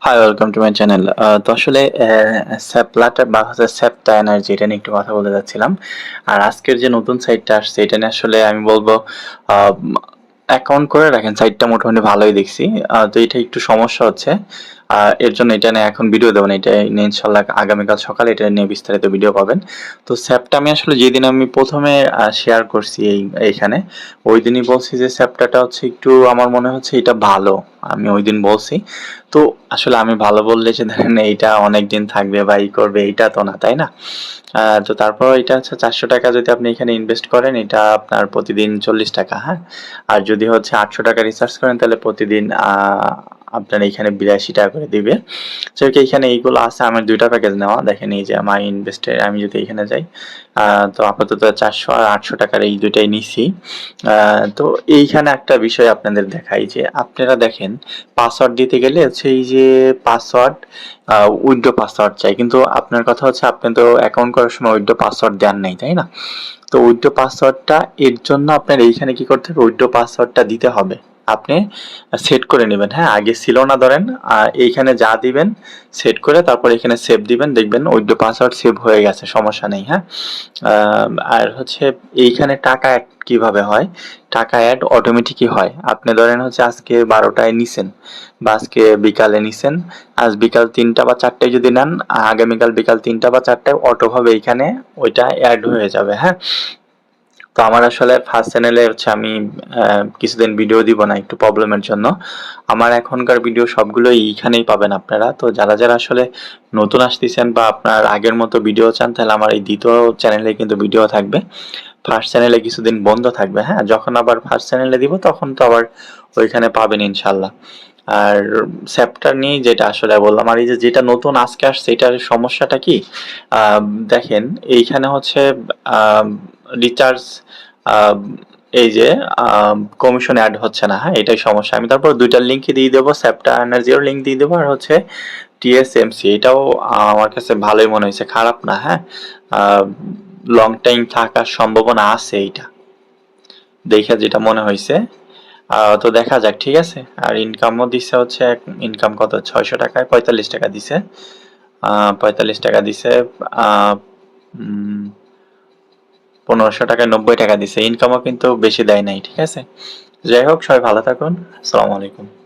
High, welcome to my channel. তো আসলে স্যাপলাটার বা হচ্ছে স্যাপটা এনার্জি এটা নিয়ে একটু কথা বলতে যাচ্ছিলাম। আর আজকের যে নতুন সাইটটা আসছে এটা নিয়ে আসলে আমি বলবো অ্যাকাউন্ট করে রাখেন, সাইটটা মোটামুটি ভালোই দেখছি। তো এটা একটু সমস্যা হচ্ছে, এর জন্য এটা নিয়ে এখন ভিডিও দেবো না। এটা নিয়ে ইনশাল্লাহ আগামীকাল সকালে এটা নিয়ে বিস্তারিত ভিডিও পাবেন। তো স্যাপটা আমি আসলে যেদিন আমি প্রথমে শেয়ার করছি এইখানে, ওই দিনই বলছি যে স্যাপটাটা হচ্ছে একটু আমার মনে হচ্ছে এটা ভালো। আমি ওই দিন বলছি। তো আসলে আমি ভালো বললে যে ধরেন এইটা অনেক দিন থাকবে বা ই করবে, এইটা তো না, তাই না? তো তারপর এটা হচ্ছে 400 টাকা যদি আপনি এখানে ইনভেস্ট করেন, এটা আপনার প্রতিদিন 40 টাকা, হ্যাঁ। আর যদি হচ্ছে 800 টাকা রিসার্চ করেন তাহলে প্রতিদিন আপনার এখানে 82 টাকা করে দিবে। তো এখানে এইগুলো আছে। আমার দুইটা প্যাকেজ নেওয়া, দেখেন এই যে আমার ইনভেস্টে আমি যদি এখানে যাই, তো আপাতত 400 আর 800 টাকার এই দুইটাই নিছি। তো এইখানে একটা বিষয় আপনাদের দেখাই যে আপনারা দেখেন, পাসওয়ার্ড দিতে গেলে হচ্ছে এই যে পাসওয়ার্ড, উইথড্র পাসওয়ার্ড চাই, কিন্তু আপনার কথা হচ্ছে আপনি তো অ্যাকাউন্ট করার সময় উইথড্র পাসওয়ার্ড দেন নাই, তাই না? তো উইথড্র পাসওয়ার্ডটা এর জন্য আপনার এইখানে কি করতে হবে, উইথড্র পাসওয়ার্ডটা দিতে হবে। আপনি সেট করে নেবেন, হ্যাঁ। আগে ছিল না ধরেন, এইখানে যা দিবেন সেট করে তারপর এখানে সেভ দিবেন, দেখবেন উইথড্র পাসওয়ার্ড সেভ হয়ে গেছে, সমস্যা নেই, হ্যাঁ। আর হচ্ছে এইখানে টাকা অ্যাড কিভাবে হয়, টাকা অ্যাড অটোমেটিকই হয়। আপনি ধরেন হচ্ছে আজকে 12টায় নিছেন বা আজকে বিকালে নিছেন, আজ বিকাল 3টা বা 4টায় যদি নেন, আগামীকাল বিকাল 3টা বা 4টায় অটোভাবে এইখানে ওইটা অ্যাড হয়ে যাবে, হ্যাঁ। তো আমার আসলে ফার্স্ট চ্যানেলে হচ্ছে আমি কিছুদিন ভিডিও দিব না একটু প্রবলেমের জন্য। আমার এখনকার ভিডিও সবগুলোই এইখানেই পাবেন আপনারা। তো যারা যারা আসলে নতুন আসতেছেন বা আপনার আগের মতো ভিডিও চান, তাহলে আমার এই দ্বিতীয় চ্যানেলে কিন্তু ভিডিও থাকবে। ফার্স্ট চ্যানেলে কিছুদিন বন্ধ থাকবে, হ্যাঁ। যখন আবার ফার্স্ট চ্যানেলে দিব তখন তো আবার ওইখানে পাবেন ইনশাল্লাহ। আর স্যাপটার নিয়ে যেটা আসলে বললাম, আর এই যে যেটা নতুন আজকে আসছে এটার সমস্যাটা কি, আহ, দেখেন এইখানে হচ্ছে রিচার্জ, এই যে কমিশন অ্যাড হচ্ছে না, হ্যাঁ। এটাই সমস্যা। আমি তারপর দুইটার লিঙ্কই দিয়ে দেবো, স্যাপটা এনার্জিও লিঙ্ক দিয়ে দেবো, আর হচ্ছে টিএসএমসি এটাও আমার কাছে ভালোই মনে হয়েছে, খারাপ না, হ্যাঁ। লং টাইম থাকার সম্ভাবনা আছে এইটা, দেখে যেটা মনে হয়েছে। তো দেখা যাক, ঠিক আছে। আর ইনকামও দিছে হচ্ছে, ইনকাম কত, 600 টাকায় 45 টাকা দিছে, 45 টাকা দিছে, 1500 টাকায় 90 টাকা দিছে। ইনকামও কিন্তু বেশি দেয় নাই, ঠিক আছে। যাই হোক, সবাই ভালো থাকুন। আসসালামু আলাইকুম।